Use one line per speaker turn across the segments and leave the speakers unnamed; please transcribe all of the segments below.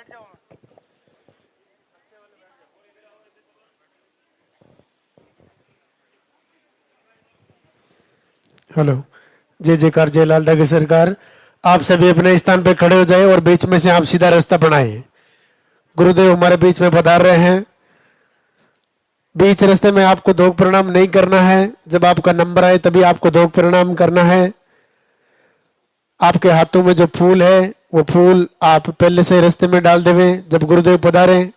Hello. जय जयकार, जय लाल की सरकार। आप सभी अपने स्थान पर खड़े हो जाए और बीच में से आप सीधा रास्ता बनाए। गुरुदेव हमारे बीच में पधार रहे हैं। बीच रास्ते में आपको दो प्रणाम नहीं करना है। जब आपका नंबर आए तभी आपको दो प्रणाम करना है। आपके हाथों में जो फूल है वो फूल आप पहले से रास्ते में डाल देवे जब गुरुदेव पधारे।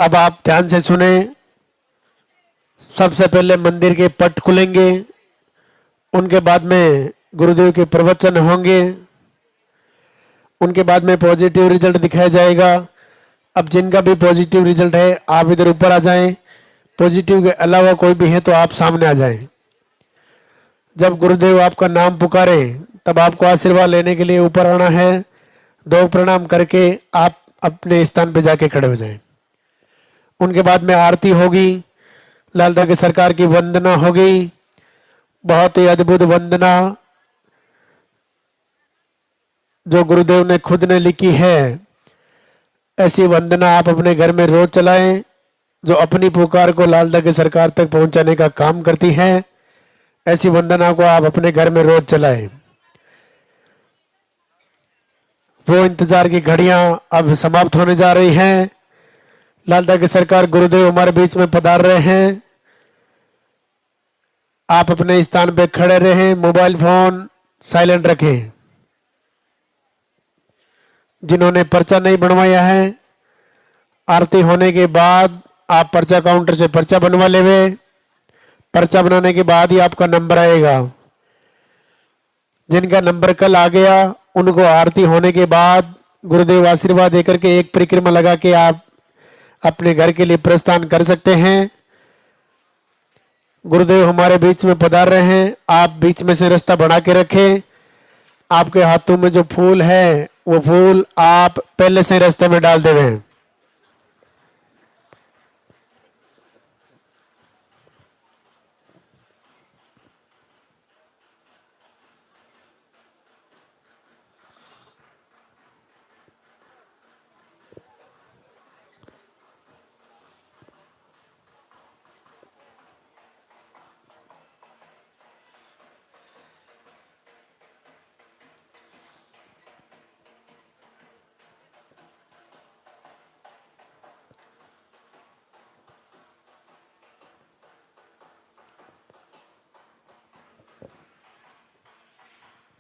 अब आप ध्यान से सुने। सबसे पहले मंदिर के पट खुलेंगे, उनके बाद में गुरुदेव के प्रवचन होंगे, उनके बाद में पॉजिटिव रिजल्ट दिखाया जाएगा। अब जिनका भी पॉजिटिव रिजल्ट है आप इधर ऊपर आ जाएं। पॉजिटिव के अलावा कोई भी है तो आप सामने आ जाएं। जब गुरुदेव आपका नाम पुकारे तब आपको आशीर्वाद लेने के लिए ऊपर आना है। दो प्रणाम करके आप अपने स्थान पे जाके खड़े हो जाएं। उनके बाद में आरती होगी, लालदा की सरकार की वंदना होगी। बहुत ही अद्भुत वंदना जो गुरुदेव ने खुद ने लिखी है। ऐसी वंदना आप अपने घर में रोज चलाएं, जो अपनी पुकार को लालदा की सरकार तक पहुंचाने का काम करती है। ऐसी वंदना को आप अपने घर में रोज चलाएं। वो इंतजार की घड़ियां अब समाप्त होने जा रही हैं। लालदा की सरकार गुरुदेव हमारे बीच में पधार रहे हैं। आप अपने स्थान पे खड़े रहें, मोबाइल फोन साइलेंट रखें। जिन्होंने पर्चा नहीं बनवाया है, आरती होने के बाद आप पर्चा काउंटर से पर्चा बनवा लेवे। पर्चा बनाने के बाद ही आपका नंबर आएगा। जिनका नंबर कल आ गया उनको आरती होने के बाद गुरुदेव आशीर्वाद देकर के एक परिक्रमा लगा के आप अपने घर के लिए प्रस्थान कर सकते हैं। गुरुदेव हमारे बीच में पधार रहे हैं। आप बीच में से रास्ता बना के रखें। आपके हाथों में जो फूल है वो फूल आप पहले से रास्ते में डाल देवे।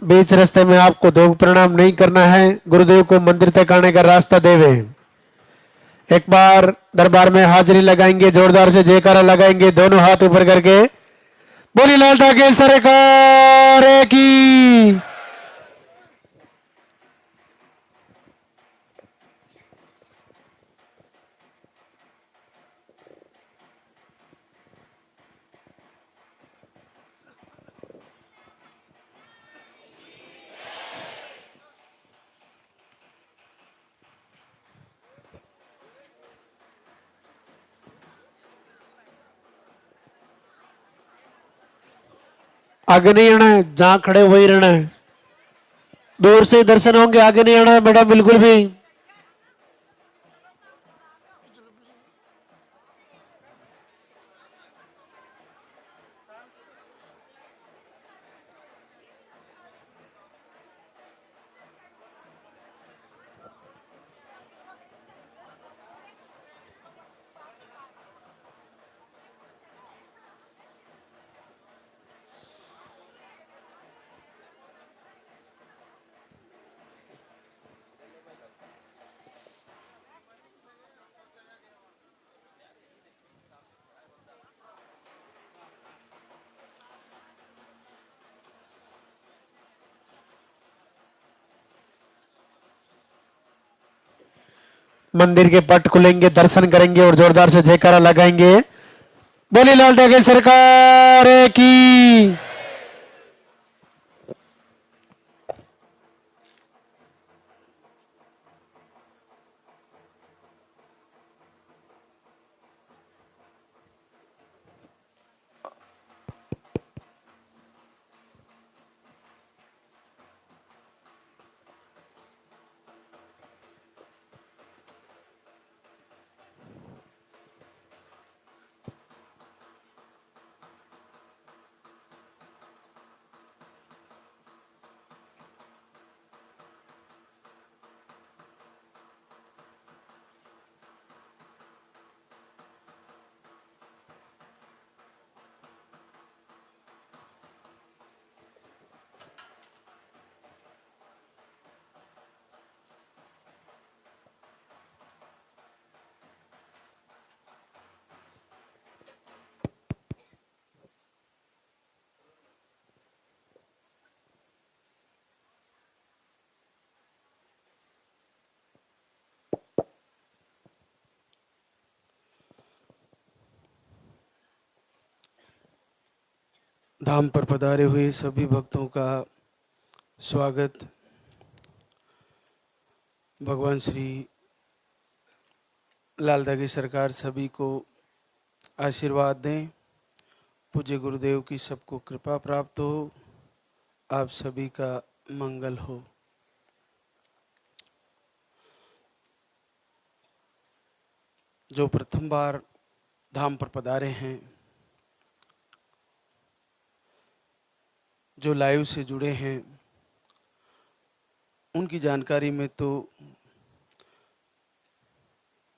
बीच रास्ते में आपको दो प्रणाम नहीं करना है। गुरुदेव को मंदिर तक आने का रास्ता देवे। एक बार दरबार में हाजिरी लगाएंगे, जोरदार से जयकारा लगाएंगे, दोनों हाथ ऊपर करके बोली लालदा की सरकार की। आगे नहीं आना है, जहां खड़े वही रहना है। दूर से दर्शन होंगे, आगे नहीं आना है मैडम बिल्कुल भी। मंदिर के पट खुलेंगे, दर्शन करेंगे और जोरदार से जयकारा लगाएंगे। बोली लाल ठाकरे सरकार की।
धाम पर पधारे हुए सभी भक्तों का स्वागत। भगवान श्री लाल ठाकरे सरकार सभी को आशीर्वाद दें। पूज्य गुरुदेव की सबको कृपा प्राप्त हो, आप सभी का मंगल हो। जो प्रथम बार धाम पर पधारे हैं, जो लाइव से जुड़े हैं, उनकी जानकारी में तो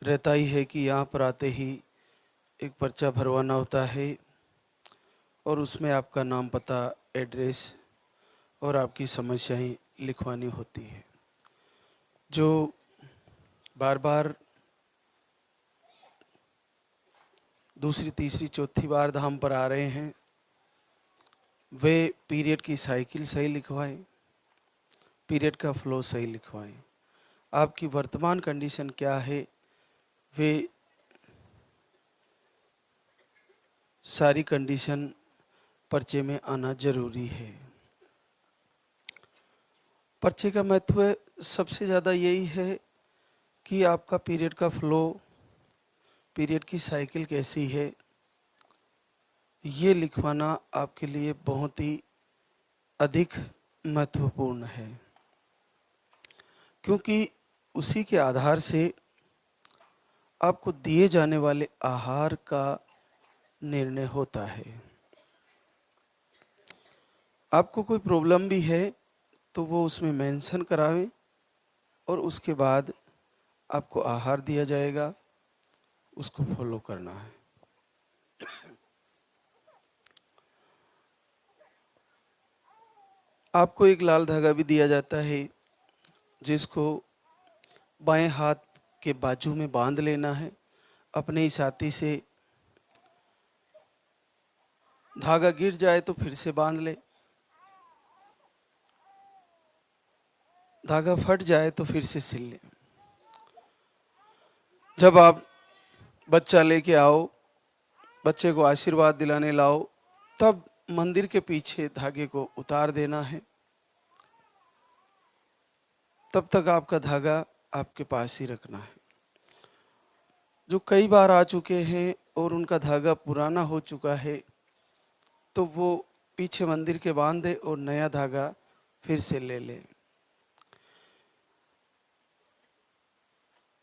रहता ही है कि यहाँ पर आते ही एक पर्चा भरवाना होता है और उसमें आपका नाम, पता, एड्रेस और आपकी समस्याएं लिखवानी होती है। जो बार बार दूसरी, तीसरी, चौथी बार धाम पर आ रहे हैं, वे पीरियड की साइकिल सही लिखवाएं, पीरियड का फ्लो सही लिखवाएं। आपकी वर्तमान कंडीशन क्या है, वे सारी कंडीशन पर्चे में आना जरूरी है। पर्चे का महत्व सबसे ज़्यादा यही है कि आपका पीरियड का फ्लो, पीरियड की साइकिल कैसी है, ये लिखवाना आपके लिए बहुत ही अधिक महत्वपूर्ण है, क्योंकि उसी के आधार से आपको दिए जाने वाले आहार का निर्णय होता है। आपको कोई प्रॉब्लम भी है तो वो उसमें मेंशन करावें और उसके बाद आपको आहार दिया जाएगा, उसको फॉलो करना है। आपको एक लाल धागा भी दिया जाता है, जिसको बाएं हाथ के बाजू में बांध लेना है। अपने ही साथी से धागा गिर जाए तो फिर से बांध ले, धागा फट जाए तो फिर से सिल ले। जब आप बच्चा लेके आओ, बच्चे को आशीर्वाद दिलाने लाओ, तब मंदिर के पीछे धागे को उतार देना है। तब तक आपका धागा आपके पास ही रखना है। जो कई बार आ चुके हैं और उनका धागा पुराना हो चुका है, तो वो पीछे मंदिर के बांध दे और नया धागा फिर से ले ले।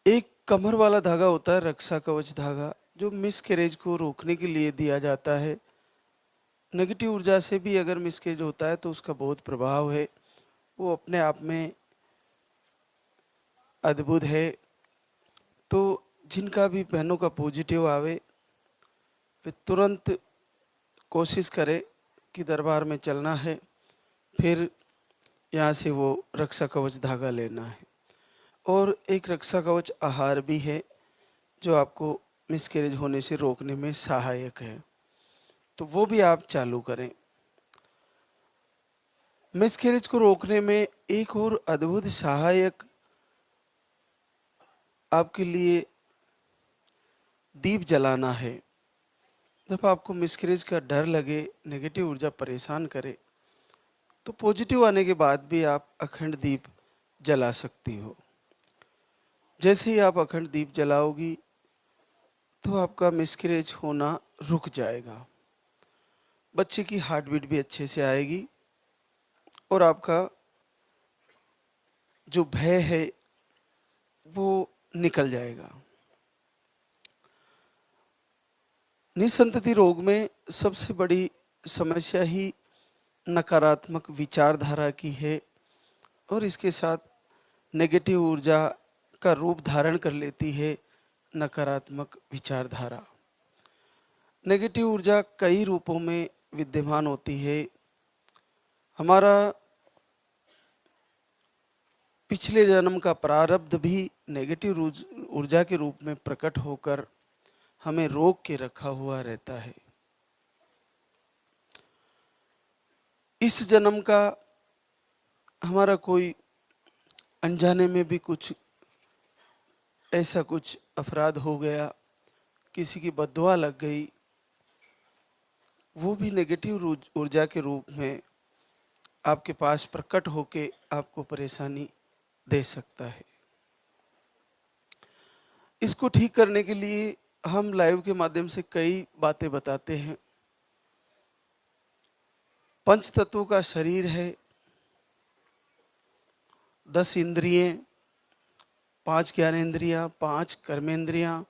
एक कमर वाला धागा होता है, रक्षा कवच धागा, जो मिसकैरेज को रोकने के लिए दिया जाता है। नेगेटिव ऊर्जा से भी अगर मिसकैरेज होता है तो उसका बहुत प्रभाव है, वो अपने आप में अद्भुत है। तो जिनका भी बहनों का पॉजिटिव आवे, वे तुरंत कोशिश करें कि दरबार में चलना है, फिर यहाँ से वो रक्षा कवच धागा लेना है। और एक रक्षा कवच आहार भी है, जो आपको मिसकैरेज होने से रोकने में सहायक है, तो वो भी आप चालू करें। मिसकैरेज को रोकने में एक और अद्भुत सहायक आपके लिए दीप जलाना है। जब आपको मिसकैरेज का डर लगे, नेगेटिव ऊर्जा परेशान करे, तो पॉजिटिव आने के बाद भी आप अखंड दीप जला सकती हो। जैसे ही आप अखंड दीप जलाओगी तो आपका मिसकैरेज होना रुक जाएगा, बच्चे की हार्ट बीट भी अच्छे से आएगी और आपका जो भय है वो निकल जाएगा। निसंतति रोग में सबसे बड़ी समस्या ही नकारात्मक विचारधारा की है और इसके साथ नेगेटिव ऊर्जा का रूप धारण कर लेती है नकारात्मक विचारधारा। नेगेटिव ऊर्जा कई रूपों में विद्यमान होती है। हमारा पिछले जन्म का प्रारब्ध भी नेगेटिव ऊर्जा के रूप में प्रकट होकर हमें रोक के रखा हुआ रहता है। इस जन्म का हमारा कोई अनजाने में भी कुछ ऐसा कुछ अपराध हो गया, किसी की बद्दुआ लग गई, वो भी नेगेटिव ऊर्जा के रूप में आपके पास प्रकट होके आपको परेशानी दे सकता है। इसको ठीक करने के लिए हम लाइव के माध्यम से कई बातें बताते हैं। पंच तत्वों का शरीर है, 10 इंद्रियें, 5 ज्ञानेंद्रियां, 5 कर्मेंद्रियां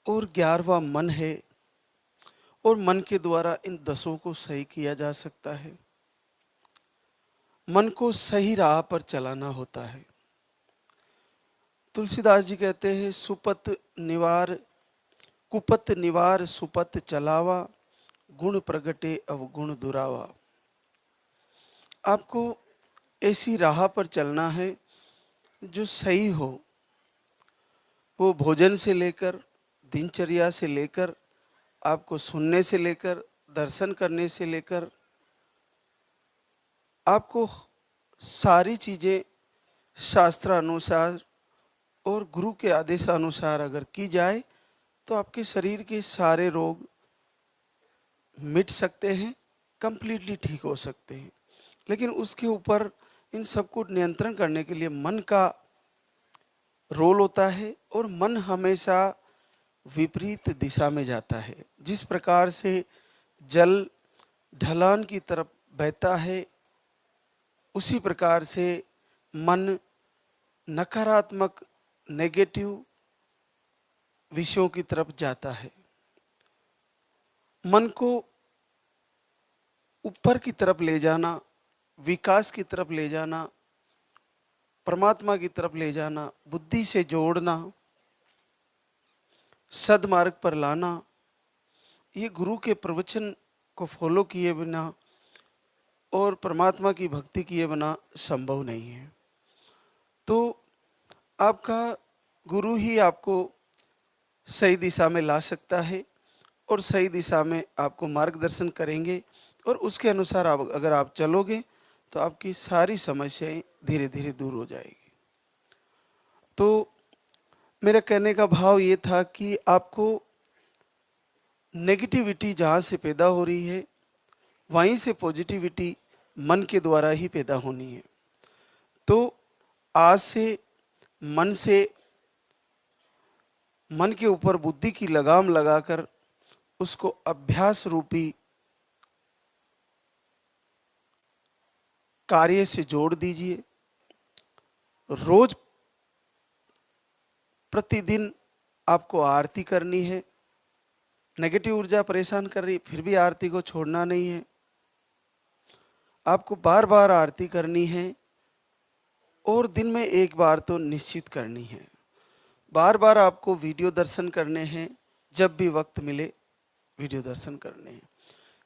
और 11वां मन है और मन के द्वारा इन 10 को सही किया जा सकता है। मन को सही राह पर चलाना होता है। तुलसीदास जी कहते हैं सुपत निवार कुपत निवार सुपत चलावा, गुण प्रगटे अवगुण दुरावा। आपको ऐसी राह पर चलना है जो सही हो। वो भोजन से लेकर, दिनचर्या से लेकर, आपको सुनने से लेकर, दर्शन करने से लेकर, आपको सारी चीजें शास्त्रानुसार और गुरु के आदेशानुसार अगर की जाए तो आपके शरीर के सारे रोग मिट सकते हैं, कंप्लीटली ठीक हो सकते हैं। लेकिन उसके ऊपर इन सबको नियंत्रण करने के लिए मन का रोल होता है और मन हमेशा विपरीत दिशा में जाता है। जिस प्रकार से जल ढलान की तरफ बहता है, उसी प्रकार से मन नकारात्मक नेगेटिव विषयों की तरफ जाता है। मन को ऊपर की तरफ ले जाना, विकास की तरफ ले जाना, परमात्मा की तरफ ले जाना, बुद्धि से जोड़ना, सदमार्ग पर लाना, ये गुरु के प्रवचन को फॉलो किए बिना और परमात्मा की भक्ति किए बिना संभव नहीं है। तो आपका गुरु ही आपको सही दिशा में ला सकता है और सही दिशा में आपको मार्गदर्शन करेंगे और उसके अनुसार अगर आप चलोगे तो आपकी सारी समस्याएं धीरे धीरे दूर हो जाएगी। तो मेरा कहने का भाव ये था कि आपको नेगेटिविटी जहाँ से पैदा हो रही है वहीं से पॉजिटिविटी मन के द्वारा ही पैदा होनी है। तो आज से मन के ऊपर बुद्धि की लगाम लगाकर उसको अभ्यास रूपी कार्य से जोड़ दीजिए। रोज प्रतिदिन आपको आरती करनी है। नेगेटिव ऊर्जा परेशान कर रही, फिर भी आरती को छोड़ना नहीं है। आपको बार बार आरती करनी है और दिन में एक बार तो निश्चित करनी है। बार बार आपको वीडियो दर्शन करने हैं, जब भी वक्त मिले वीडियो दर्शन करने हैं।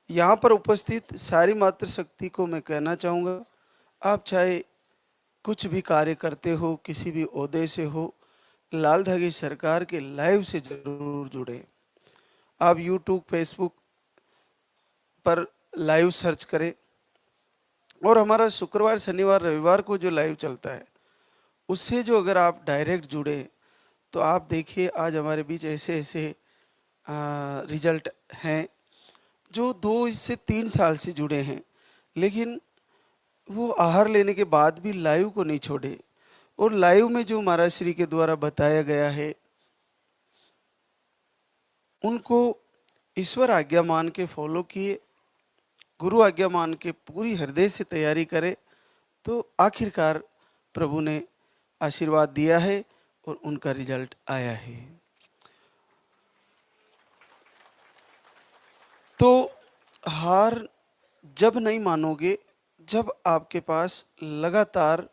यहाँ पर उपस्थित सारी मातृशक्ति को मैं कहना चाहूँगा, आप चाहे कुछ भी कार्य करते हो, किसी भी ओहदे से हो, लाल धागे सरकार के लाइव से जरूर जुड़े। आप यूट्यूब, फेसबुक पर लाइव सर्च करें और हमारा शुक्रवार, शनिवार, रविवार को जो लाइव चलता है उससे जो अगर आप डायरेक्ट जुड़े तो आप देखिए आज हमारे बीच ऐसे ऐसे रिजल्ट हैं जो 2 से 3 साल से जुड़े हैं, लेकिन वो आहार लेने के बाद भी लाइव को नहीं छोड़े, और लाइव में जो महाराज श्री के द्वारा बताया गया है उनको ईश्वर आज्ञा मान के फॉलो किए, गुरु आज्ञा मान के पूरी हृदय से तैयारी करे, तो आखिरकार प्रभु ने आशीर्वाद दिया है और उनका रिजल्ट आया है। तो हार जब नहीं मानोगे जब आपके पास लगातार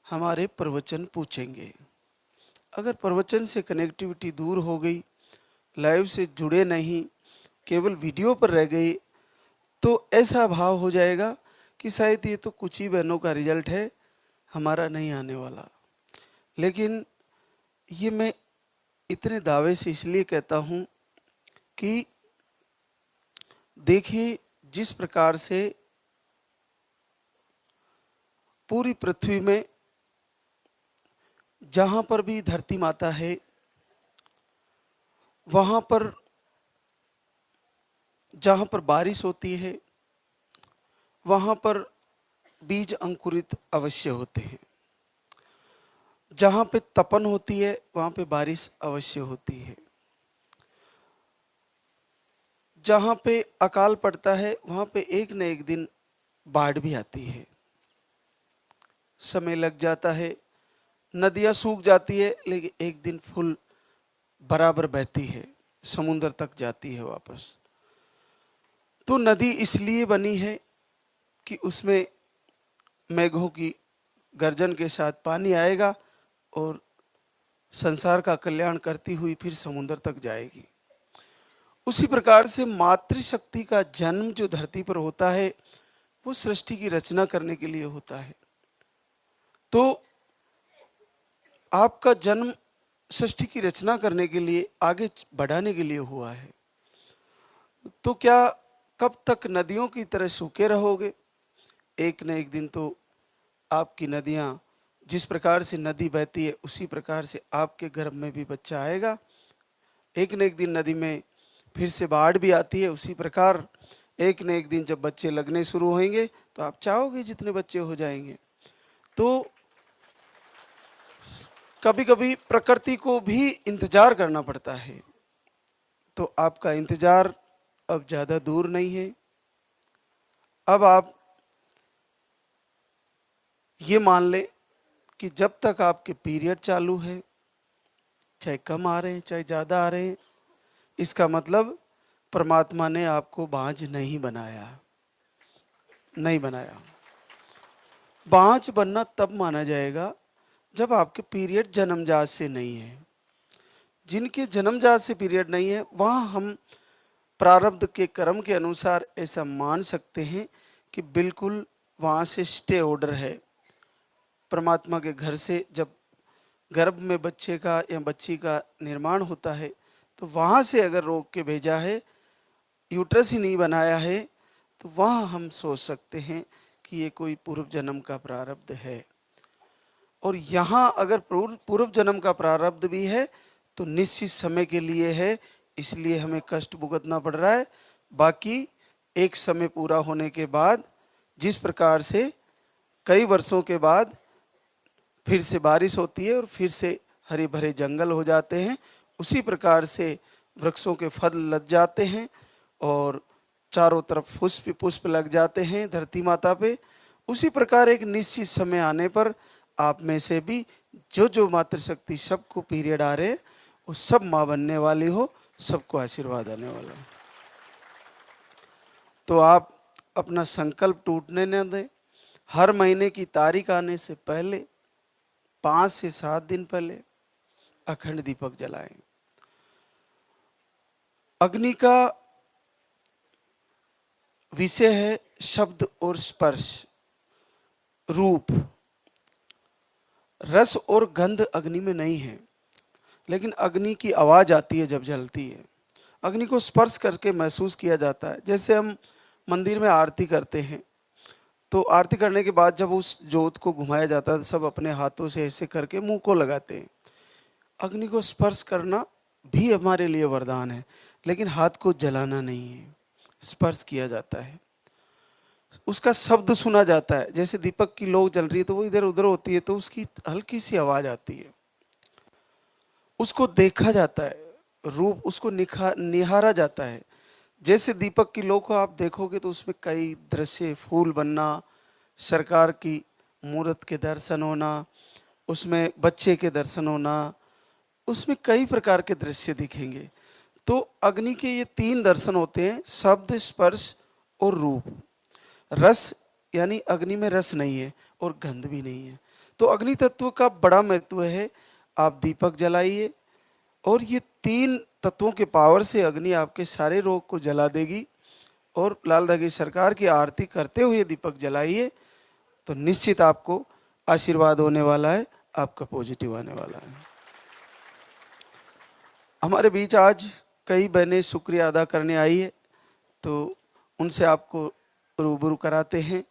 हमारे प्रवचन पूछेंगे। अगर प्रवचन से कनेक्टिविटी दूर हो गई, लाइव से जुड़े नहीं, केवल वीडियो पर रह गए, तो ऐसा भाव हो जाएगा कि शायद ये तो कुछ ही बहनों का रिजल्ट है, हमारा नहीं आने वाला। लेकिन ये मैं इतने दावे से इसलिए कहता हूँ कि देखिए जिस प्रकार से पूरी पृथ्वी में जहाँ पर भी धरती माता है वहाँ पर जहाँ पर बारिश होती है वहाँ पर बीज अंकुरित अवश्य होते हैं, जहाँ पे तपन होती है वहाँ पे बारिश अवश्य होती है, जहाँ पे अकाल पड़ता है वहाँ पे एक न एक दिन बाढ़ भी आती है, समय लग जाता है, नदियाँ सूख जाती है, लेकिन एक दिन फुल बराबर बहती है, समुद्र तक जाती है वापस। तो नदी इसलिए बनी है कि उसमें मेघों की गर्जन के साथ पानी आएगा और संसार का कल्याण करती हुई फिर समुद्र तक जाएगी। उसी प्रकार से मातृशक्ति का जन्म जो धरती पर होता है वो सृष्टि की रचना करने के लिए होता है। तो आपका जन्म सृष्टि की रचना करने के लिए, आगे बढ़ाने के लिए हुआ है। तो क्या कब तक नदियों की तरह सूखे रहोगे? एक न एक दिन तो आपकी नदियाँ, जिस प्रकार से नदी बहती है उसी प्रकार से आपके गर्भ में भी बच्चा आएगा। एक न एक दिन नदी में फिर से बाढ़ भी आती है, उसी प्रकार एक न एक दिन जब बच्चे लगने शुरू होंगे तो आप चाहोगे जितने बच्चे हो जाएंगे। तो कभी कभी प्रकृति को भी इंतजार करना पड़ता है, तो आपका इंतजार अब ज़्यादा दूर नहीं है। अब आप ये मान लें कि जब तक आपके पीरियड चालू है, चाहे कम आ रहे हैं चाहे ज़्यादा आ रहे हैं, इसका मतलब परमात्मा ने आपको बांझ नहीं बनाया, नहीं बनाया। बांझ बनना तब माना जाएगा जब आपके पीरियड जन्मजात से नहीं है। जिनके जन्मजात से पीरियड नहीं है वहाँ हम प्रारब्ध के कर्म के अनुसार ऐसा मान सकते हैं कि बिल्कुल वहाँ से स्टे ऑर्डर है। परमात्मा के घर से जब गर्भ में बच्चे का या बच्ची का निर्माण होता है तो वहाँ से अगर रोक के भेजा है, यूट्रस ही नहीं बनाया है, तो वहाँ हम सोच सकते हैं कि ये कोई पूर्व जन्म का प्रारब्ध है। और यहाँ अगर पूर्व जन्म का प्रारब्ध भी है तो निश्चित समय के लिए है, इसलिए हमें कष्ट भुगतना पड़ रहा है। बाकी एक समय पूरा होने के बाद, जिस प्रकार से कई वर्षों के बाद फिर से बारिश होती है और फिर से हरे भरे जंगल हो जाते हैं, उसी प्रकार से वृक्षों के फल लग जाते हैं और चारों तरफ पुष्प पुष्प लग जाते हैं धरती माता पे। उसी प्रकार एक निश्चित समय आने पर आप में से भी जो मातृशक्ति सबको पीरियड आ रहे हैं वो सब माँ बनने वाली हो, सबको आशीर्वाद आने वाला है। तो आप अपना संकल्प टूटने न दें। हर महीने की तारीख आने से पहले 5 से 7 दिन पहले अखंड दीपक जलाएं। अग्नि का विषय है शब्द और स्पर्श, रूप, रस और गंध अग्नि में नहीं है, लेकिन अग्नि की आवाज आती है जब जलती है। अग्नि को स्पर्श करके महसूस किया जाता है। जैसे हम मंदिर में आरती करते हैं तो आरती करने के बाद जब उस जोत को घुमाया जाता है तो सब अपने हाथों से ऐसे करके मुंह को लगाते हैं। अग्नि को स्पर्श करना भी हमारे लिए वरदान है, लेकिन हाथ को जलाना नहीं है, स्पर्श किया जाता है, उसका शब्द सुना जाता है। जैसे दीपक की लौ जल रही है तो वो इधर उधर होती है तो उसकी हल्की सी आवाज आती है, उसको देखा जाता है, रूप उसको निहारा जाता है। जैसे दीपक की लौ को आप देखोगे तो उसमें कई दृश्य, फूल बनना, सरकार की मूर्त के दर्शन होना, उसमें बच्चे के दर्शन होना, उसमें कई प्रकार के दृश्य दिखेंगे। तो अग्नि के ये 3 दर्शन होते हैं, शब्द, स्पर्श और रूप। रस यानी अग्नि में रस नहीं है और गंध भी नहीं है। तो अग्नि तत्व का बड़ा महत्व है। आप दीपक जलाइए और ये 3 तत्वों के पावर से अग्नि आपके सारे रोग को जला देगी। और लाल दगी सरकार की आरती करते हुए दीपक जलाइए तो निश्चित आपको आशीर्वाद होने वाला है, आपका पॉजिटिव आने वाला है। हमारे बीच आज कई बहनें शुक्रिया अदा करने आई है, तो उनसे आपको रूबरू कराते हैं।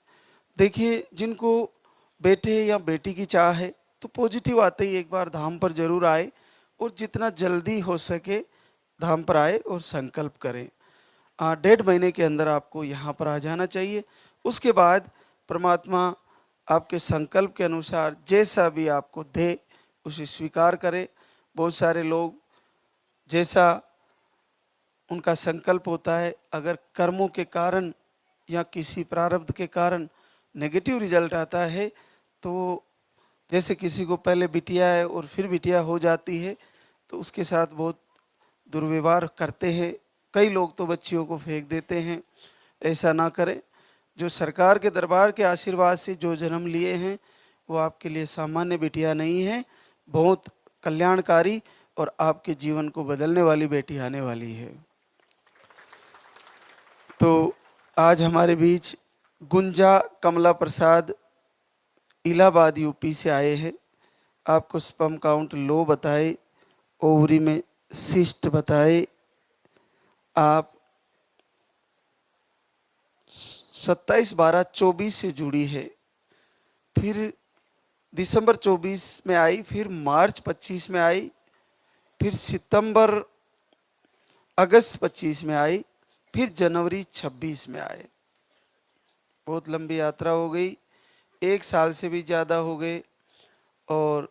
देखिए, जिनको बेटे या बेटी की चाह है तो पॉजिटिव आते ही एक बार धाम पर जरूर आए और जितना जल्दी हो सके धाम पर आए और संकल्प करें। 1.5 महीने के अंदर आपको यहाँ पर आ जाना चाहिए। उसके बाद परमात्मा आपके संकल्प के अनुसार जैसा भी आपको दे उसे स्वीकार करें। बहुत सारे लोग जैसा उनका संकल्प होता है, अगर कर्मों के कारण या किसी प्रारब्ध के कारण नेगेटिव रिजल्ट आता है तो जैसे किसी को पहले बिटिया है और फिर बिटिया हो जाती है तो उसके साथ बहुत दुर्व्यवहार करते हैं। कई लोग तो बच्चियों को फेंक देते हैं। ऐसा ना करें। जो सरकार के दरबार के आशीर्वाद से जो जन्म लिए हैं वो आपके लिए सामान्य बिटिया नहीं है, बहुत कल्याणकारी और आपके जीवन को बदलने वाली बेटी आने वाली है। तो आज हमारे बीच गुंजा कमला प्रसाद इलाहाबाद यूपी से आए हैं। आपको स्पर्म काउंट लो बताए, ओवरी में सिस्ट बताए, आप 27/12/24 से जुड़ी है, फिर दिसंबर 24 में आई, फिर मार्च 25 में आई, फिर सितंबर अगस्त 25 में आई, फिर जनवरी 26 में आए। बहुत लंबी यात्रा हो गई, 1 साल से भी ज़्यादा हो गए और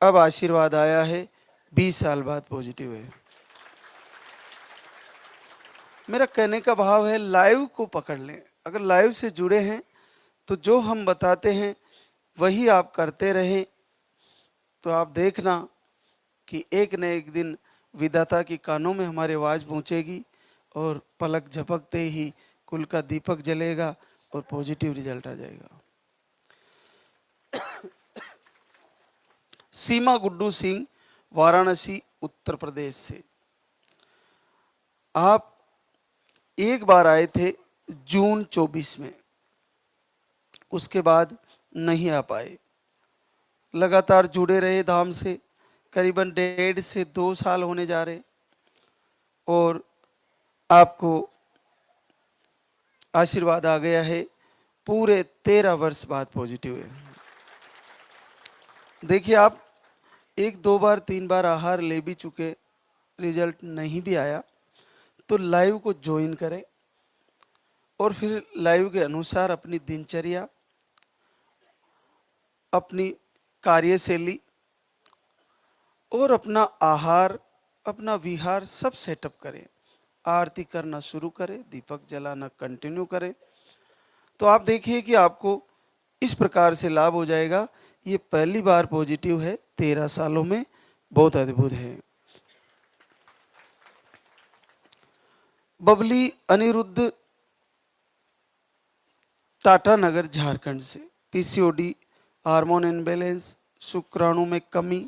अब आशीर्वाद आया है। 20 साल बाद पॉजिटिव है। मेरा कहने का भाव है लाइव को पकड़ लें। अगर लाइव से जुड़े हैं तो जो हम बताते हैं वही आप करते रहें तो आप देखना कि एक न एक दिन विधाता की कानों में हमारी आवाज़ पहुंचेगी और पलक झपकते ही कुल का दीपक जलेगा और पॉजिटिव रिजल्ट आ जाएगा। सीमा गुड्डू सिंह, वाराणसी उत्तर प्रदेश से। आप एक बार आए थे जून 24 में, उसके बाद नहीं आ पाए। लगातार जुड़े रहे धाम से, करीबन 1.5 से 2 साल होने जा रहे और आपको आशीर्वाद आ गया है। पूरे 13 वर्ष बाद पॉजिटिव है। देखिए, आप 1-2 बार 3 बार आहार ले भी चुके, रिजल्ट नहीं भी आया तो लाइव को ज्वाइन करें और फिर लाइव के अनुसार अपनी दिनचर्या, अपनी कार्यशैली और अपना आहार, अपना विहार सब सेटअप करें। आरती करना शुरू करें, दीपक जलाना कंटिन्यू करें तो आप देखिए कि आपको इस प्रकार से लाभ हो जाएगा। ये पहली बार पॉजिटिव है 13 सालों में, बहुत अद्भुत है। बबली अनिरुद्ध, टाटा नगर झारखंड से। पीसीओडी, हार्मोन इनबैलेंस, शुक्राणु में कमी,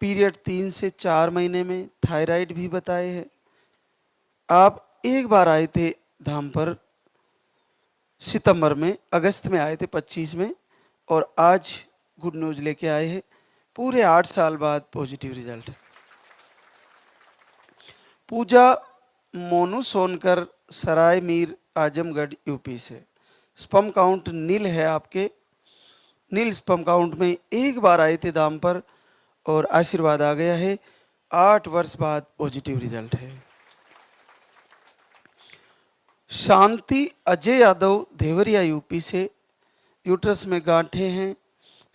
पीरियड 3 से 4 महीने में, थायराइड भी बताए हैं। आप एक बार आए थे धाम पर सितंबर में, अगस्त में आए थे 25 में और आज गुड न्यूज लेके आए हैं। पूरे 8 साल बाद पॉजिटिव रिजल्ट। पूजा मोनू सोनकर, सराय मीर, आजमगढ़ यूपी से। स्पर्म काउंट नील है आपके। नील स्पर्म काउंट में एक बार आए थे धाम पर और आशीर्वाद आ गया है। 8 वर्ष बाद पॉजिटिव रिजल्ट है। शांति अजय यादव देवरिया यूपी से, यूट्रस में गांठें हैं,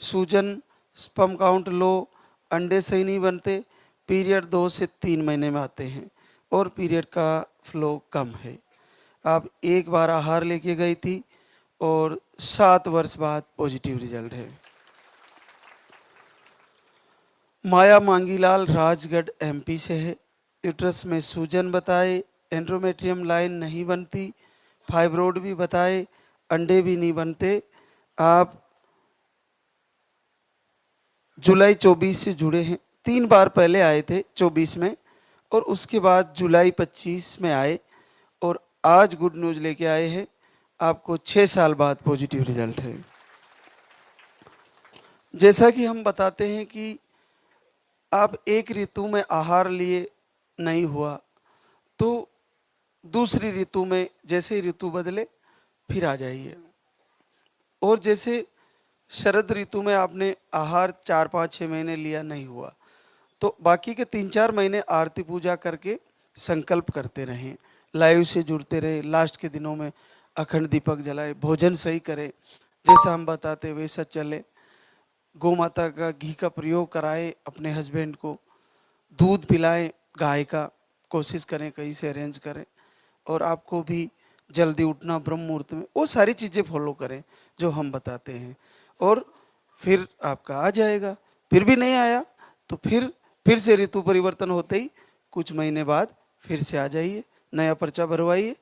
सूजन, स्पर्म काउंट लो, अंडे सही नहीं बनते, पीरियड 2 से 3 महीने में आते हैं और पीरियड का फ्लो कम है। आप एक बार आहार लेके गई थी और 7 वर्ष बाद पॉजिटिव रिजल्ट है। माया मांगीलाल राजगढ़ एमपी से है, यूट्रस में सूजन बताए, एंड्रोमेट्रियम लाइन नहीं बनती, फाइब्रोड भी बताए, अंडे भी नहीं बनते। आप जुलाई 24 से जुड़े हैं, 3 बार पहले आए थे 24 में और उसके बाद जुलाई 25 में आए और आज गुड न्यूज लेके आए हैं, आपको 6 साल बाद पॉजिटिव रिजल्ट है। जैसा कि हम बताते हैं कि आप एक ऋतु में आहार लिए नहीं हुआ तो दूसरी ऋतु में जैसे ही ऋतु बदले फिर आ जाइए। और जैसे शरद ऋतु में आपने आहार 4-5-6 महीने लिया नहीं हुआ तो बाकी के 3-4 महीने आरती पूजा करके संकल्प करते रहें, लाइव से जुड़ते रहे, लास्ट के दिनों में अखंड दीपक जलाए, भोजन सही करें, जैसा हम बताते वैसा चले, गौ माता का घी का प्रयोग कराएं, अपने हस्बैंड को दूध पिलाएं, गाय का कोशिश करें कहीं से अरेंज करें, और आपको भी जल्दी उठना ब्रह्म मुहूर्त में, वो सारी चीज़ें फॉलो करें जो हम बताते हैं और फिर आपका आ जाएगा। फिर भी नहीं आया तो फिर से ऋतु परिवर्तन होते ही कुछ महीने बाद फिर से आ जाइए, नया पर्चा भरवाइए,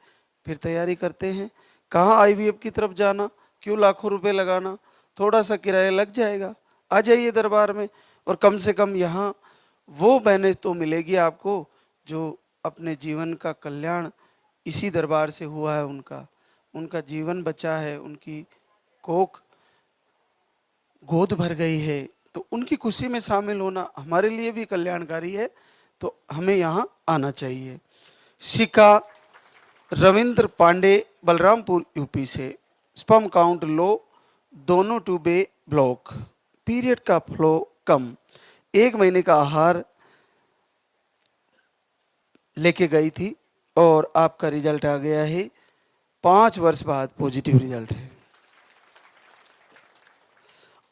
फिर तैयारी करते हैं। कहाँ आईवीएफ की तरफ जाना, क्यों लाखों रुपए लगाना, थोड़ा सा किराया लग जाएगा, आ जाइए दरबार में और कम से कम यहाँ वो मैनेज तो मिलेगी आपको जो अपने जीवन का कल्याण इसी दरबार से हुआ है, उनका जीवन बचा है, उनकी कोख गोद भर गई है, तो उनकी खुशी में शामिल होना हमारे लिए भी कल्याणकारी है, तो हमें यहाँ आना चाहिए। शिखा रविंद्र पांडे बलरामपुर यूपी से, स्पर्म काउंट लो, दोनों ट्यूबे ब्लॉक, पीरियड का फ्लो कम, 1 महीने का आहार लेके गई थी और आपका रिजल्ट आ गया है, 5 वर्ष बाद पॉजिटिव रिजल्ट है।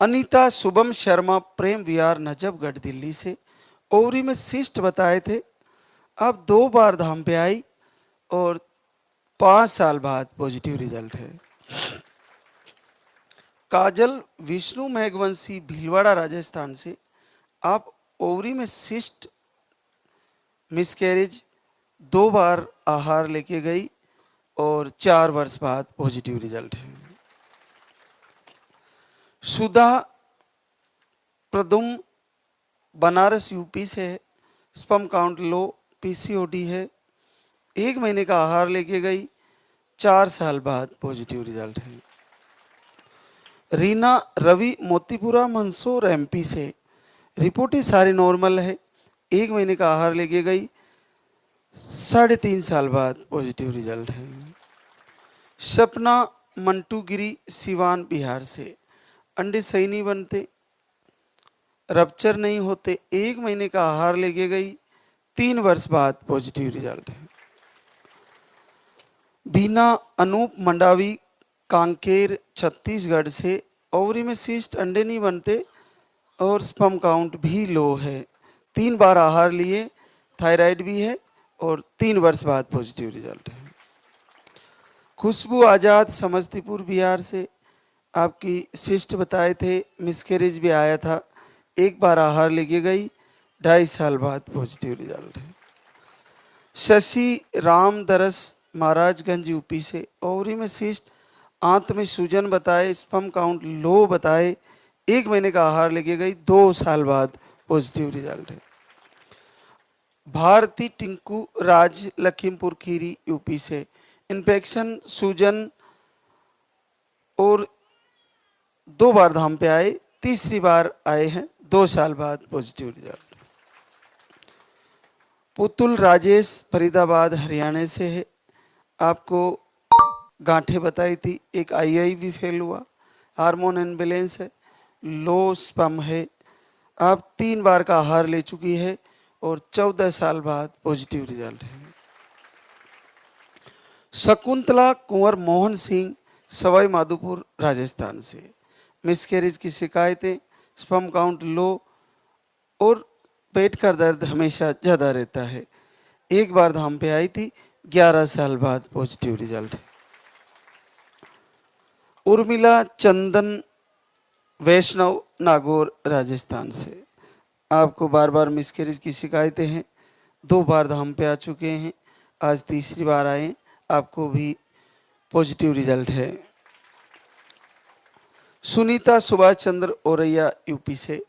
अनीता शुभम शर्मा प्रेम विहार नजफगढ़ दिल्ली से, ओवरी में सिस्ट बताए थे, आप 2 बार धाम पे आई और 5 साल बाद पॉजिटिव रिजल्ट है। काजल विष्णु मेघवंशी भीलवाड़ा राजस्थान से, आप ओवरी में सिस्ट मिसकैरेज 2 बार आहार लेके गई और 4 वर्ष बाद पॉजिटिव रिजल्ट है। सुधा प्रदुम बनारस यूपी से है, स्पर्म काउंट लो, पीसीओडी है, 1 महीने का आहार लेके गई, 4 साल बाद पॉजिटिव रिजल्ट है। रीना रवि मोतीपुरा मंदसौर एमपी से, रिपोर्टें सारी नॉर्मल है, 1 महीने का आहार लेके गई, 3.5 साल बाद पॉजिटिव रिजल्ट है। सपना मंटूगिरी सिवान बिहार से, अंडे सही नहीं बनते, रप्चर नहीं होते, 1 महीने का आहार लेके गई, 3 वर्ष बाद पॉजिटिव रिजल्ट है। बीना अनूप मंडावी कांकेर छत्तीसगढ़ से, ओवरी में सिस्ट, अंडे नहीं बनते और स्पर्म काउंट भी लो है, 3 बार आहार लिए, थायराइड भी है और 3 वर्ष बाद पॉजिटिव रिजल्ट है। खुशबू आज़ाद समस्तीपुर बिहार से, आपकी सिस्ट बताए थे, मिसकैरेज भी आया था, 1 बार आहार लेके गई, 2.5 साल बाद पॉजिटिव रिजल्ट है। शशि राम दरस महाराजगंज यूपी से, ओवरी में सिस्ट, आंत में सूजन बताए, स्पर्म काउंट लो बताए, 1 महीने का आहार लेके गई, 2 साल बाद पॉजिटिव रिजल्ट है। भारती टिंकू राज लखीमपुर खीरी यूपी से, इन्फेक्शन, सूजन और 2 बार धाम पे आए, 3री बार आए हैं, 2 साल बाद पॉजिटिव रिजल्ट। पुतुल राजेश फरीदाबाद हरियाणा से है, आपको गांठें बताई थी, एक आईआई भी फेल हुआ, हार्मोन इनबैलेंस है, लो स्पर्म है, आप 3 बार का आहार ले चुकी है और 14 साल बाद पॉजिटिव रिजल्ट है। शकुंतला कुंवर मोहन सिंह, सवाई माधोपुर, राजस्थान से। मिसकैरेज की शिकायतें, स्पर्म काउंट लो और पेट का दर्द हमेशा ज़्यादा रहता है। एक बार धाम पे आई थी, 11 साल बाद पॉजिटिव रिजल्ट है। उर्मिला चंदन वैष्णव, नागौर, राजस्थान से। आपको बार बार मिसकैरेज की शिकायतें हैं, 2 बार धाम पे आ चुके हैं, आज तीसरी बार आए, आपको भी पॉजिटिव रिजल्ट है। सुनीता सुभाष चंद्र औरैया, यूपी से।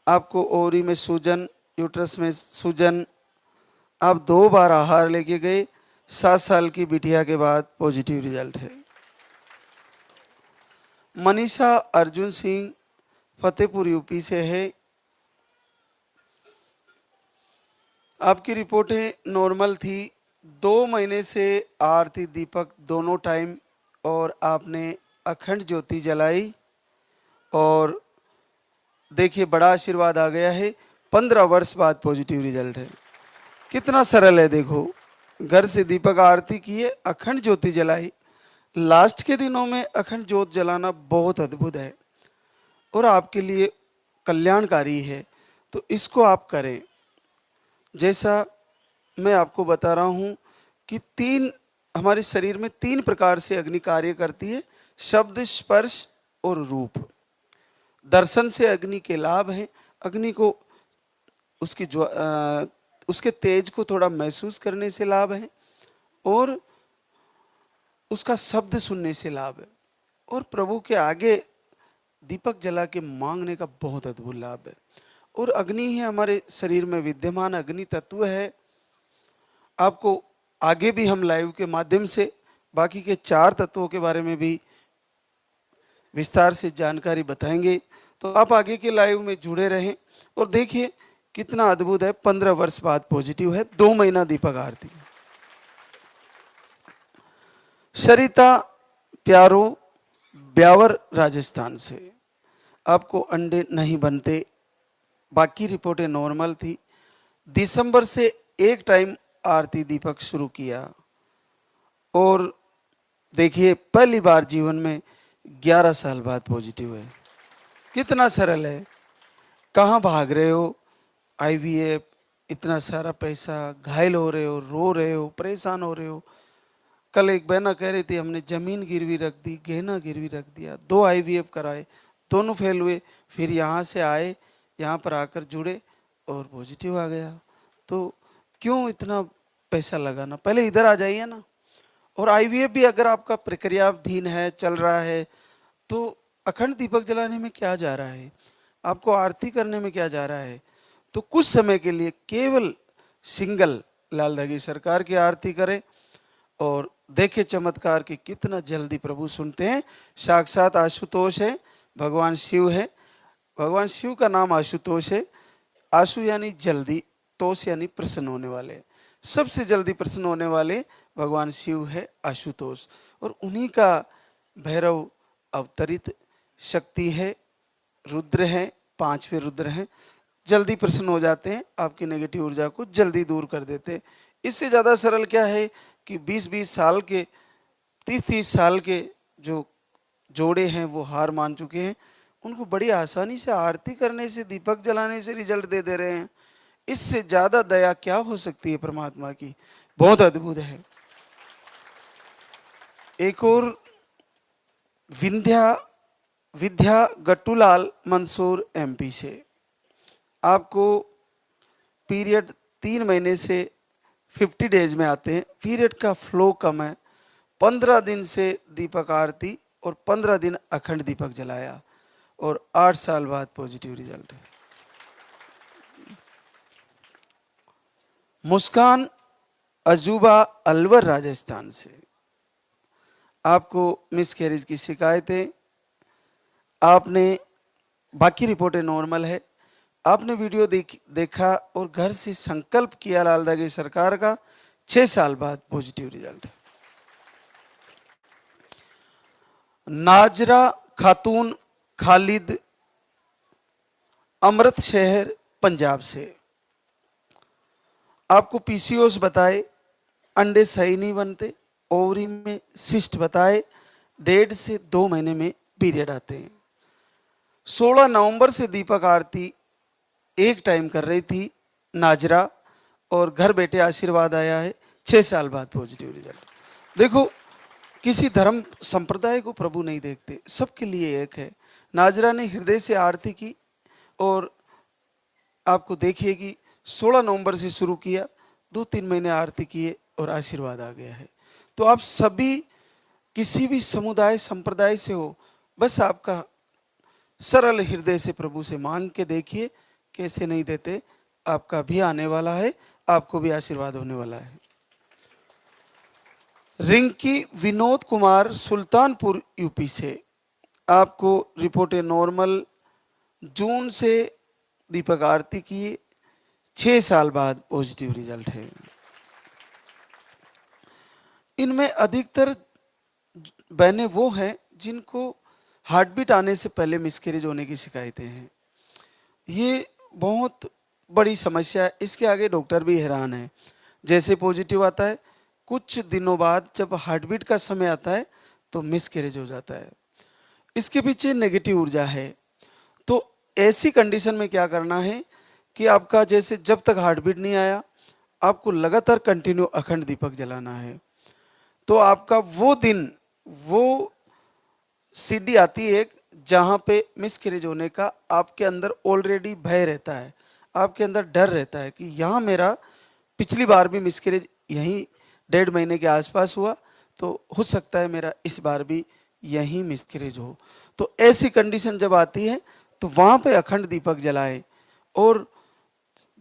आपको ओवरी में सूजन, यूट्रस में सूजन, आप 2 बार आहार लेके गए, 7 साल की बिटिया के बाद पॉजिटिव रिजल्ट है। मनीषा अर्जुन सिंह, फतेहपुर, यूपी से है। आपकी रिपोर्टें नॉर्मल थी, 2 महीने से आरती दीपक दोनों टाइम और आपने अखंड ज्योति जलाई और देखिए बड़ा आशीर्वाद आ गया है। 15 वर्ष बाद पॉजिटिव रिजल्ट है। कितना सरल है, देखो घर से दीपक आरती की है, अखंड ज्योति जलाई। लास्ट के दिनों में अखंड ज्योत जलाना बहुत अद्भुत है और आपके लिए कल्याणकारी है, तो इसको आप करें। जैसा मैं आपको बता रहा हूँ कि 3 हमारे शरीर में 3 प्रकार से अग्नि कार्य करती है, शब्द, स्पर्श और रूप। दर्शन से अग्नि के लाभ हैं, अग्नि को उसके तेज को थोड़ा महसूस करने से लाभ है और उसका शब्द सुनने से लाभ है और प्रभु के आगे दीपक जला के मांगने का बहुत अद्भुत लाभ है। और अग्नि ही हमारे शरीर में विद्यमान अग्नि तत्व है। आपको आगे भी हम लाइव के माध्यम से बाकी के 4 तत्वों के बारे में भी विस्तार से जानकारी बताएंगे, तो आप आगे के लाइव में जुड़े रहें और देखिए कितना अद्भुत है। 15 वर्ष बाद पॉजिटिव है, 2 महीना दीपक आरती। सरिता प्यारो, ब्यावर, राजस्थान से। आपको अंडे नहीं बनते, बाकी रिपोर्टें नॉर्मल थी। दिसंबर से 1 टाइम आरती दीपक शुरू किया और देखिए पहली बार जीवन में 11 साल बाद पॉजिटिव है। कितना सरल है, कहाँ भाग रहे हो, आईवीएफ, इतना सारा पैसा, घायल हो रहे हो, रो रहे हो, परेशान हो रहे हो। कल एक बहना कह रही थी हमने जमीन गिरवी रख दी, गहना गिरवी रख दिया, 2 आईवीएफ कराए, दोनों फेल हुए, फिर यहाँ से आए, यहाँ पर आकर जुड़े और पॉजिटिव आ गया। तो क्यों इतना पैसा लगाना, पहले इधर आ जाइए ना। और आईवीएफ भी अगर आपका प्रक्रियाधीन है, चल रहा है, तो अखंड दीपक जलाने में क्या जा रहा है, आपको आरती करने में क्या जा रहा है। तो कुछ समय के लिए केवल सिंगल लाल धागी सरकार की आरती करें और देखे चमत्कार कि कितना जल्दी प्रभु सुनते हैं। साक्षात आशुतोष है, भगवान शिव है, भगवान शिव का नाम आशुतोष है। आशु यानी जल्दी, तोष यानी प्रसन्न होने वाले, सबसे जल्दी प्रसन्न होने वाले भगवान शिव है आशुतोष। और उन्हीं का भैरव अवतरित शक्ति है, रुद्र हैं, 5वें रुद्र हैं, जल्दी प्रसन्न हो जाते हैं, आपकी नेगेटिव ऊर्जा को जल्दी दूर कर देते हैं। इससे ज़्यादा सरल क्या है कि 20-20 साल के, 30-30 साल के जो जोड़े हैं वो हार मान चुके हैं, उनको बड़ी आसानी से आरती करने से, दीपक जलाने से रिजल्ट दे रहे हैं। इससे ज़्यादा दया क्या हो सकती है परमात्मा की, बहुत अद्भुत है। एक और विद्या गट्टूलाल, मंसूर, एमपी से। आपको पीरियड 3 महीने से 50 डेज में आते हैं, पीरियड का फ्लो कम है, 15 दिन से दीपक आरती और 15 दिन अखंड दीपक जलाया और 8 साल बाद पॉजिटिव रिजल्ट है। मुस्कान अजूबा, अलवर, राजस्थान से। आपको मिसकैरेज की शिकायतें, आपने बाकी रिपोर्टें नॉर्मल है, आपने वीडियो देखा और घर से संकल्प किया लाल धागी सरकार का, 6 साल बाद पॉजिटिव रिजल्ट है। नाजरा खातून, खालिद, अमृतसर पंजाब से। आपको पीसीओएस बताए, अंडे सही नहीं बनते, ओवरी में सिस्ट बताए, 1.5 से 2 महीने में पीरियड आते हैं। 16 नवंबर से दीपक आरती एक टाइम कर रही थी नाजरा, और घर बैठे आशीर्वाद आया है 6 साल बाद पॉजिटिव रिजल्ट। देखो, किसी धर्म संप्रदाय को प्रभु नहीं देखते, सबके लिए एक है। नाजरा ने हृदय से आरती की और आपको देखिए कि 16 नवंबर से शुरू किया, 2-3 महीने आरती किए और आशीर्वाद आ गया है। तो आप सभी किसी भी समुदाय संप्रदाय से हो, बस आपका सरल हृदय से प्रभु से मांग के देखिए, कैसे नहीं देते, आपका भी आने वाला है, आपको भी आशीर्वाद होने वाला है। रिंकी विनोद कुमार सुल्तानपुर यूपी से, आपको रिपोर्ट है नॉर्मल, जून से दीपक आरती की, 6 साल बाद पॉजिटिव रिजल्ट है। इनमें अधिकतर बहनें वो हैं जिनको हार्ट बीट आने से पहले मिसकैरेज होने की शिकायतें हैं। ये बहुत बड़ी समस्या है, इसके आगे डॉक्टर भी हैरान है। जैसे पॉजिटिव आता है, कुछ दिनों बाद जब हार्ट बीट का समय आता है तो मिसकैरेज हो जाता है। इसके पीछे नेगेटिव ऊर्जा है। तो ऐसी कंडीशन में क्या करना है कि आपका जैसे जब तक हार्ट बीट नहीं आया, आपको लगातार कंटिन्यू अखंड दीपक जलाना है। तो आपका वो दिन, वो सीढ़ी आती है एक, जहाँ पे मिसकैरेज होने का आपके अंदर ऑलरेडी भय रहता है, आपके अंदर डर रहता है कि यहाँ मेरा पिछली बार भी मिसकैरेज यहीं 1.5 महीने के आसपास हुआ, तो हो सकता है मेरा इस बार भी यहीं मिसकैरेज हो। तो ऐसी कंडीशन जब आती है तो वहाँ पे अखंड दीपक जलाएं और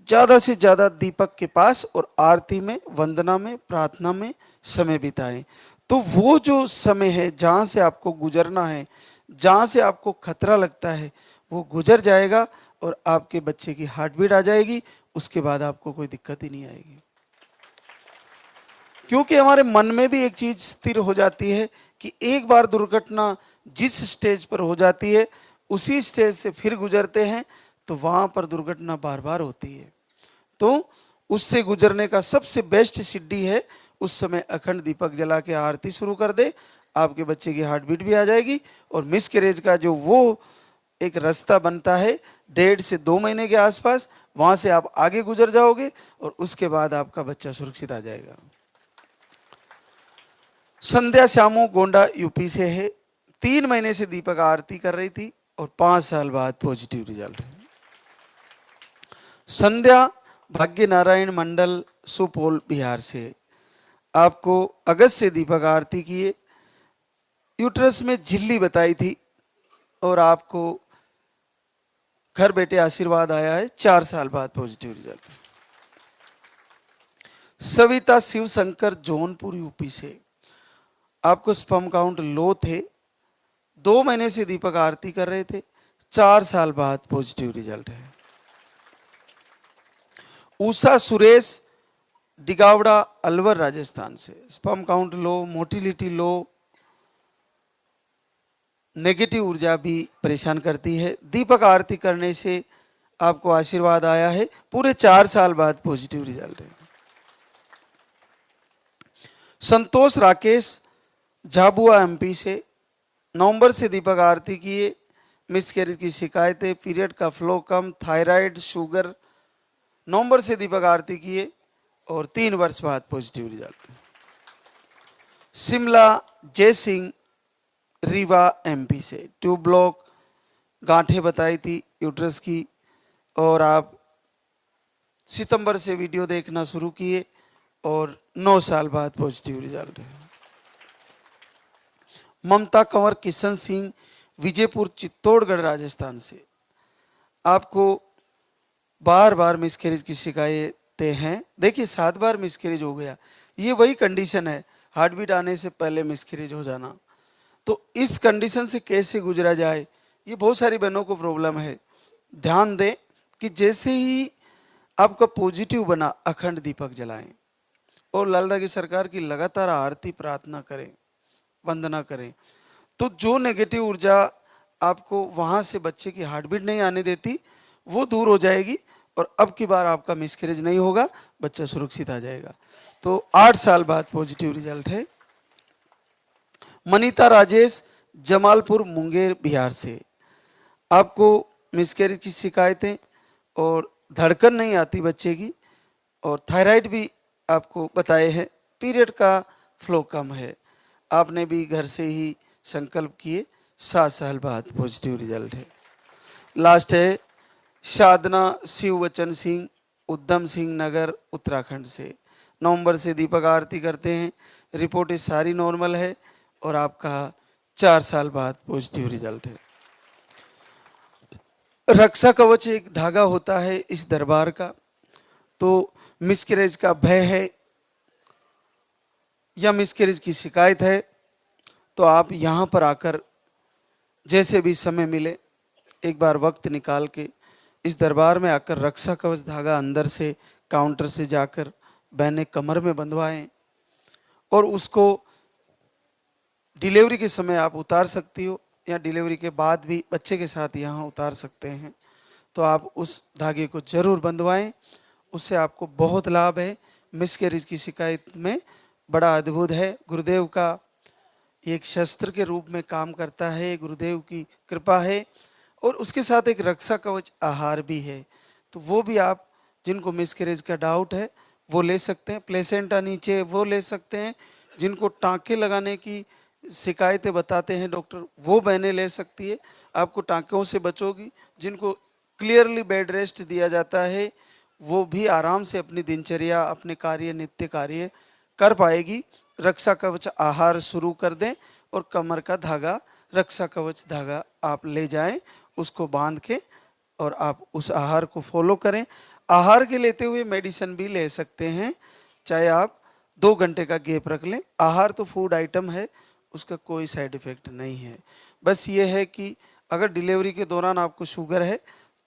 ज़्यादा से ज़्यादा दीपक के पास और आरती में, वंदना में, प्रार्थना में समय बिताएं। तो वो जो समय है जहाँ से आपको गुजरना है, जहाँ से आपको खतरा लगता है, वो गुजर जाएगा और आपके बच्चे की हार्ट बीट आ जाएगी। उसके बाद आपको कोई दिक्कत ही नहीं आएगी, क्योंकि हमारे मन में भी एक चीज स्थिर हो जाती है कि एक बार दुर्घटना जिस स्टेज पर हो जाती है, उसी स्टेज से फिर गुजरते हैं तो वहां पर दुर्घटना बार बार होती है। तो उससे गुजरने का सबसे बेस्ट सिद्धि है, उस समय अखंड दीपक जला के आरती शुरू कर दे, आपके बच्चे की हार्ट बीट भी आ जाएगी और मिसकैरेज का जो वो एक रास्ता बनता है 1.5 से 2 महीने के आसपास, वहां से आप आगे गुजर जाओगे और उसके बाद आपका बच्चा सुरक्षित आ जाएगा। संध्या श्यामू गोंडा यूपी से है, 3 महीने से दीपक आरती कर रही थी और 5 साल बाद पॉजिटिव रिजल्ट है। संध्या भाग्य नारायण मंडल सुपौल बिहार से, आपको अगस्त से दीपक आरती किए, यूट्रस में झिल्ली बताई थी और आपको घर बैठे आशीर्वाद आया है, 4 साल बाद positive result. Savita Shiv Shankar Jaunpur UP से, आपको स्पर्म काउंट लो थे, 2 महीने से दीपक आरती कर रहे थे, 4 साल बाद पॉजिटिव रिजल्ट है। उषा सुरेश डिगावड़ा अलवर राजस्थान से, स्पर्म काउंट लो, मोटिलिटी लो, नेगेटिव ऊर्जा भी परेशान करती है। दीपक आरती करने से आपको आशीर्वाद आया है, पूरे 4 साल बाद पॉजिटिव रिजल्ट है। संतोष राकेश झाबुआ एमपी से, नवंबर से दीपक आरती किए, मिसकैरेज की शिकायतें, पीरियड का फ्लो कम, थायराइड, शुगर, नवंबर से दीपक आरती किए और 3 वर्ष बाद positive result. Shimla Jai Singh Rewa MP से, ट्यूब ब्लॉक, गांठें बताई थी यूट्रस की और आप सितंबर से वीडियो देखना शुरू किए और 9 साल बाद पॉजिटिव रिजल्ट है। ममता कंवर किशन सिंह विजयपुर चित्तौड़गढ़ राजस्थान से, आपको बार बार मिसकैरेज की शिकायतें हैं। देखिए 7 बार मिसकैरेज हो गया, ये वही कंडीशन है, हार्ट बीट आने से पहले मिसकैरेज हो जाना। तो इस कंडीशन से कैसे गुजरा जाए, ये बहुत सारी बहनों को प्रॉब्लम है। ध्यान दें कि जैसे ही आपका पॉजिटिव बना, अखंड दीपक जलाएं और लालदा की सरकार की लगातार आरती प्रार्थना करें, वंदना करें। तो जो नेगेटिव ऊर्जा आपको वहां से बच्चे की हार्ट बीट नहीं आने देती, वो दूर हो जाएगी और अब की बार आपका मिसकैरेज नहीं होगा, बच्चा सुरक्षित आ जाएगा। तो 8 साल बाद पॉजिटिव रिजल्ट है। मनीता राजेश, जमालपुर मुंगेर बिहार से। आपको मिसकैरेज की शिकायतें और धड़कन नहीं आती बच्चे की, और थायराइड भी आपको बताए हैं, पीरियड का फ्लो कम है। आपने भी घर से ही संकल्प किए, 7 साल बाद पॉजिटिव रिजल्ट है। लास्ट है साधना शिववचन सिंह, उद्धम सिंह नगर उत्तराखंड से। नवंबर से दीपक आरती करते हैं, रिपोर्टें सारी नॉर्मल है और आपका 4 साल बाद पॉजिटिव रिजल्ट है। रक्षा कवच एक धागा होता है इस दरबार का। तो मिसकैरेज का भय है या मिसकैरेज की शिकायत है तो आप यहाँ पर आकर जैसे भी समय मिले एक बार वक्त निकाल के इस दरबार में आकर रक्षा कवच धागा अंदर से काउंटर से जाकर बहने कमर में बंधवाएं और उसको डिलीवरी के समय आप उतार सकती हो या डिलीवरी के बाद भी बच्चे के साथ यहाँ उतार सकते हैं। तो आप उस धागे को जरूर बंधवाएं, उससे आपको बहुत लाभ है। मिसकैरेज की शिकायत में बड़ा अद्भुत है, गुरुदेव का एक शस्त्र के रूप में काम करता है, गुरुदेव की कृपा है। और उसके साथ एक रक्षा कवच आहार भी है, तो वो भी आप जिनको मिसकैरेज का डाउट है वो ले सकते हैं। प्लेसेंटा नीचे वो ले सकते हैं। जिनको टाँके लगाने की शिकायतें बताते हैं डॉक्टर, वो बहनें ले सकती है, आपको टाँकों से बचोगी। जिनको क्लियरली बेड रेस्ट दिया जाता है वो भी आराम से अपनी दिनचर्या, अपने कार्य, नित्य कार्य कर पाएगी। रक्षा कवच आहार शुरू कर दें और कमर का धागा, रक्षा कवच धागा आप ले जाएं, उसको बांध के और आप उस आहार को फॉलो करें। आहार के लेते हुए मेडिसिन भी ले सकते हैं, चाहे आप 2 घंटे का गैप रख लें। आहार तो फूड आइटम है, उसका कोई साइड इफेक्ट नहीं है। बस ये है कि अगर डिलीवरी के दौरान आपको शुगर है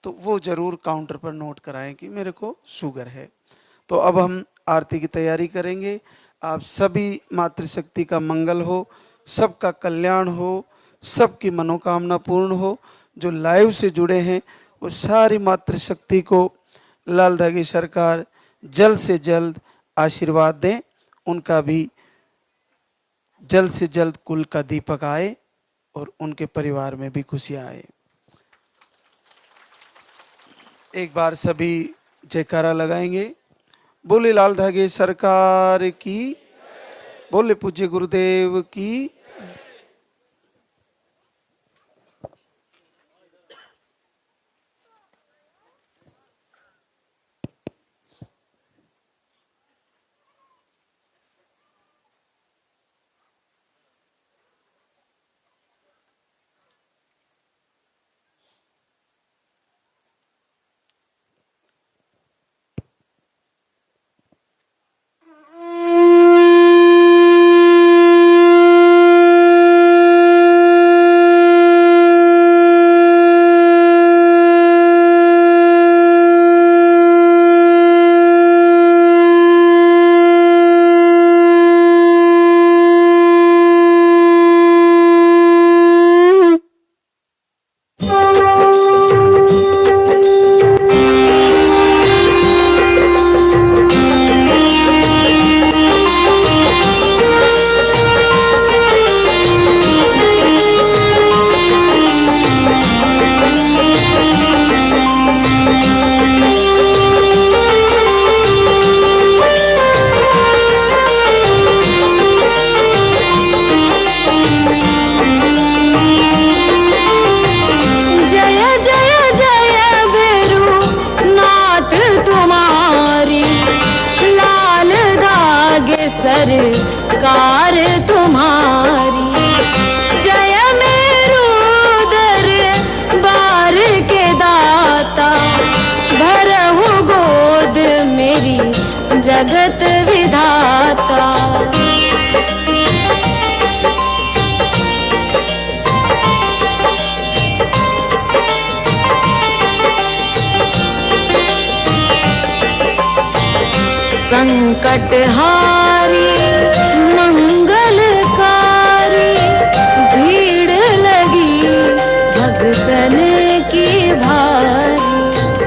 तो वो ज़रूर काउंटर पर नोट कराएं कि मेरे को शुगर है। तो अब हम आरती की तैयारी करेंगे। आप सभी मातृशक्ति का मंगल हो, सबका कल्याण हो, सबकी मनोकामना पूर्ण हो। जो लाइव से जुड़े हैं वो सारी मातृशक्ति को लाल धागे सरकार जल्द से जल्द आशीर्वाद दें, उनका भी जल्द से जल्द कुल का दीपक आए और उनके परिवार में भी खुशियां आए। एक बार सभी जयकारा लगाएंगे। बोले लाल धागे सरकार की, बोले पूज्य गुरुदेव की।
सरकार तुम्हारी, जय मेरू दरबार के दाता, भरहु गोद मेरी जगत विधाता। संकट हारी मंगलकारी, भीड़ लगी भक्तन की भारी।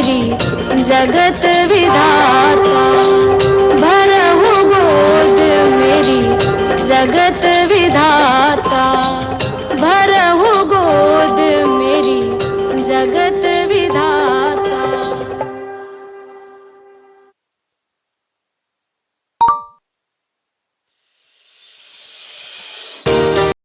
मेरी जगत विधाता, भरहु गोद मेरी जगत